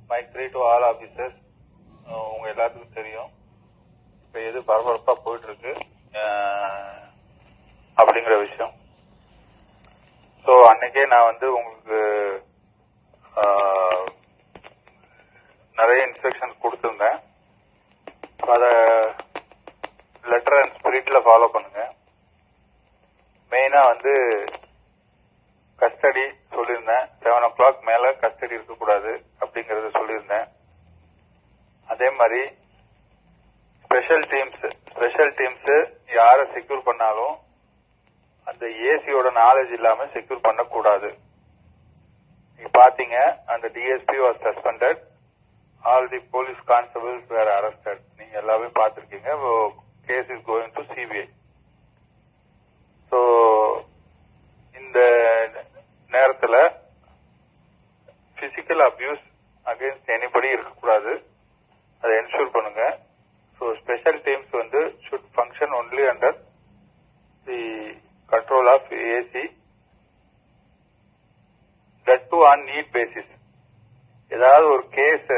Mic 3 to all officers. உங்க எல்லாத்துக்கும் தெரியும் இப்ப எது பரபரப்பா போயிட்டு இருக்கு அப்படிங்கிற விஷயம். ஸோ அன்னைக்கே நான் வந்து உங்களுக்கு நிறைய இன்ஸ்ட்ரக்ஷன்ஸ் கொடுத்துருந்தேன். அதை லெட்டர் அண்ட் ஸ்பிரிட்ல ஃபாலோ பண்ணுங்க. மெயினா வந்து கஸ்டடி சொல்லியிருந்தேன். 7 o'clock மேல கஸ்டடி இருக்கக்கூடாது அப்படிங்கறத சொல்லியிருந்தேன். அதே மாதிரி ஸ்பெஷல் டீம்ஸ் யாரை செக்யூர் பண்ணாலும் அந்த ஏசியோட நாலேஜ் இல்லாம செக்யூர் பண்ணக்கூடாது. நீங்க பாத்தீங்க, அந்த DSP was suspended, all the police constables were arrested. நீங்க எல்லாமே பாத்திருக்கீங்க. Case is going to CBI. So இந்த நேரத்தில் பிசிக்கல் அபியூஸ் அகேன்ஸ்ட் எனிபடி இருக்கக்கூடாது. அதை என்ஷூர் பண்ணுங்க. ஸோ ஸ்பெஷல் டீம்ஸ் வந்து should function only under the control of AC, that too on need basis. ஏதாவது ஒரு கேஸ்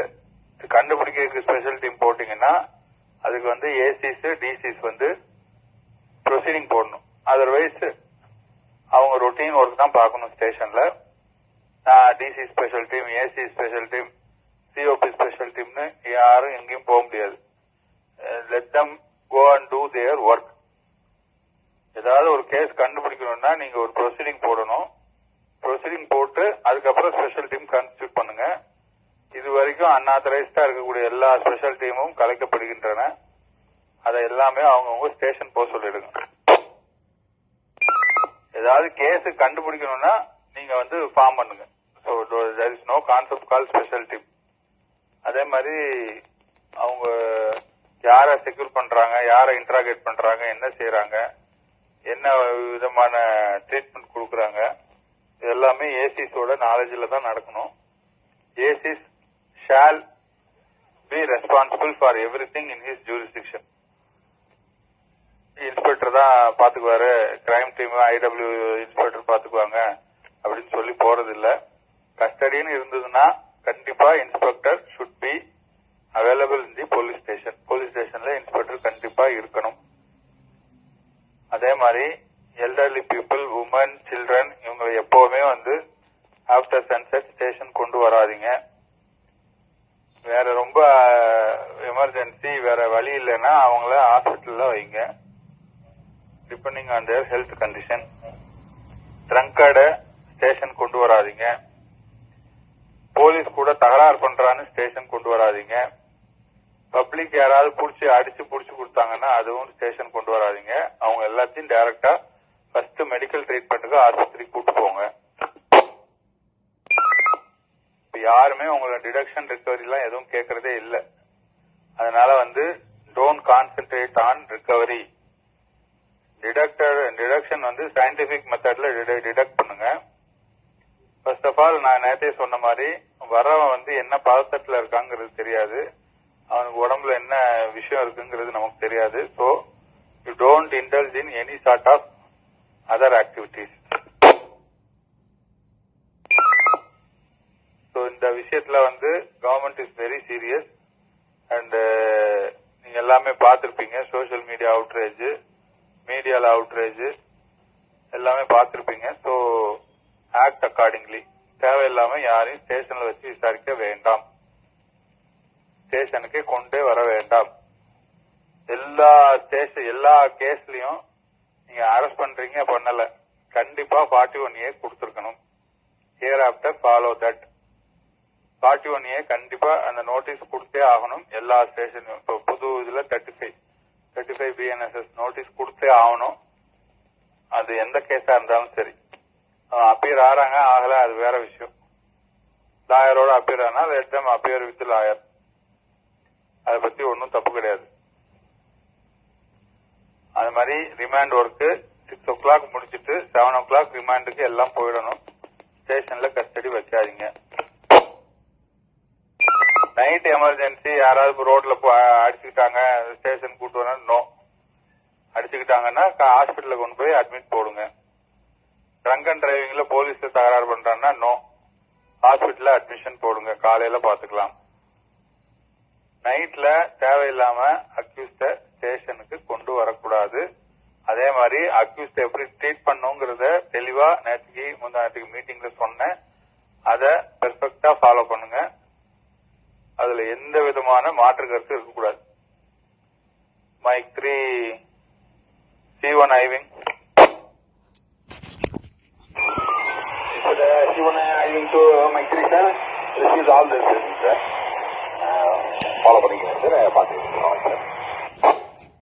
கண்டுபிடிக்கிறதுக்கு ஸ்பெஷல் டீம் போட்டீங்கன்னா அதுக்கு வந்து ஏசிஸ் டிசிஸ் வந்து ப்ரொசீடிங் போடணும். அதர்வைஸ் அவங்க ரொட்டீன் ஒர்க் தான் பார்க்கணும் ஸ்டேஷன்ல. DC special team, AC special team, COP special டீம்னு யாரும் எங்கேயும் போக முடியாது. Let them go and do their work. ஏதாவது ஒரு கேஸ் கண்டுபிடிக்கணும்னா நீங்க ஒரு ப்ரொசீடிங் போடணும். ப்ரொசீடிங் போட்டு அதுக்கப்புறம் ஸ்பெஷல் டீம் கான்ஸ்டியூட் பண்ணுங்க. இது வரைக்கும் அன்ஆத்தரைஸ்டா இருக்கக்கூடிய எல்லா ஸ்பெஷல் டீமும் கலைக்கப்படுகின்றன. அதை எல்லாமே அவங்கவுங்க ஸ்டேஷன் போக சொல்லிடுங்க. ஏதாவது கேஸ் கண்டுபிடிக்கணும்னா நீங்க வந்து ஃபார்ம் பண்ணுங்க. So there is no concept call special team. அதே மாதிரி அவங்க யாரை செக்யூர் பண்றாங்க, யாரை இன்ட்ராகேட் பண்றாங்க, என்ன செய்யறாங்க, என்ன விதமான ட்ரீட்மெண்ட் கொடுக்குறாங்க, இது எல்லாமே ஏசிஸோட நாலேஜில் தான் நடக்கணும். ACs shall be responsible for everything in his jurisdiction. Inspector தான் பாத்துக்குவாரு, கிரைம் டீம் ஐடபிள்யூ இன்ஸ்பெக்டர் பாத்துக்குவாங்க அப்படின்னு சொல்லி போறது இல்ல. கஸ்டடின்னு இருந்ததுன்னா கண்டிப்பா inspector should be available in the police station. Police ஸ்டேஷன்ல இன்ஸ்பெக்டர் கண்டிப்பா இருக்கணும். அதே மாதிரி எல்டர்லி பீப்புள், உமன், சில்ட்ரன் இவங்களை எப்பவுமே வந்து ஆஃப்டர் சன்செட் ஸ்டேஷன் கொண்டு வராதீங்க. வேற ரொம்ப எமர்ஜென்சி, வேற வழி இல்லைன்னா அவங்கள ஹாஸ்பிட்டல்ல வைங்க, depending on their health condition. ட்ரங்கர்ட ஸ்டேஷன் கொண்டு வராதீங்க. போலீஸ் கூட தகராறு பண்றான்னு ஸ்டேஷன் கொண்டு வராதீங்க. பப்ளிக் யாராவது அடிச்சு புடிச்சு கொடுத்தாங்கன்னா அதுவும் ஸ்டேஷன் கொண்டு வராதீங்க. அவங்க எல்லாத்தையும் டைரக்டா ஃபர்ஸ்ட் மெடிக்கல் ட்ரீட்மெண்ட்டுக்கு ஆஸ்பத்திரி கூட்டு போங்க. யாருமே உங்களோட டிடக்ஷன் ரிகவரி எல்லாம் எதுவும் கேட்கறதே இல்லை. அதனால வந்து don't concentrate on recovery. Detection வந்து சயின்டிபிக் மெத்தட்ல டிடக்ட் பண்ணுங்க. ஃபர்ஸ்ட் ஆஃப் ஆல் நான் நேரத்தையே சொன்ன மாதிரி வரவன் வந்து என்ன பதட்டத்துல இருக்காங்கிறது தெரியாது, அவனுக்கு உடம்புல என்ன விஷயம் இருக்குங்கிறது நமக்கு தெரியாது. So you don't indulge in any sort of other activities. So இந்த விஷயத்துல வந்து government is very serious. And நீங்க எல்லாமே பார்த்திருப்பீங்க, சோசியல் மீடியா அவுட்ரேஜ், மீடியால அவுட்ரேஜ் எல்லாமே பார்த்திருப்பீங்க. So act accordingly. தேவையில்லாம யாரையும் ஸ்டேஷன்ல வச்சு விசாரிக்க வேண்டாம், ஸ்டேஷனுக்கு கொண்டே வர வேண்டாம். எல்லா கேஸ்லயும் நீங்க அரெஸ்ட் பண்றீங்க பண்ணல, கண்டிப்பா 41A கொடுத்திருக்கணும். Hereafter follow that. 41A கண்டிப்பா அந்த நோட்டீஸ் கொடுத்தே ஆகணும் எல்லா ஸ்டேஷனும். இப்போ புது இதுல 35 BNSS நோட்டீஸ் கொடுத்தே ஆகணும். அது எந்த கேஸா இருந்தாலும் சரி. அப்பியர் ஆறாங்க ஆகல அது வேற விஷயம். லாயரோட அப்பியர் ஆனா let them appear with lawyer. அதை பத்தி ஒன்னும் தப்பு கிடையாது. அது மாதிரி ரிமாண்ட் ஒர்க்கு 6 o'clock முடிச்சிட்டு 7 o'clock ரிமாண்டுக்கு எல்லாம் போயிடணும். ஸ்டேஷன்ல கஸ்டடி வைக்காதீங்க. நைட் எமர்ஜென்சி யாராவது ரோட்ல அடிச்சுக்கிட்டாங்க ஸ்டேஷன் கூட்டு வர நோ. அடிச்சுக்கிட்டாங்கன்னா ஹாஸ்பிட்டல்ல கொண்டு போய் அட்மிட் போடுங்க. ட்ரங்க் அண்ட் டிரைவிங்ல போலீஸ் தகராறு பண்றாங்கன்னா நோ. ஹாஸ்பிட்டல்ல அட்மிஷன் போடுங்க, காலையில பாத்துக்கலாம். நைட்ல தேவையில்லாம அக்யூஸ்ட ஸ்டேஷனுக்கு கொண்டு வரக்கூடாது. அதே மாதிரி அக்யூஸ்ட எப்படி ட்ரீட் பண்ணுங்கிறத தெளிவா நேற்றுக்கு முந்தானத்துக்கு மீட்டிங்ல சொன்னேன். அதை பெர்ஃபெக்டா ஃபாலோ பண்ணுங்க. அதுல எந்த விதமான மாற்று கருத்து இருக்கக்கூடாது. Mic 3 C1 Iving. C1 Iving to Mike 3 sir. Receives all this sir. Follow பண்ணிக்கிறேன் சார், பார்த்துக்கிறேன் சார்.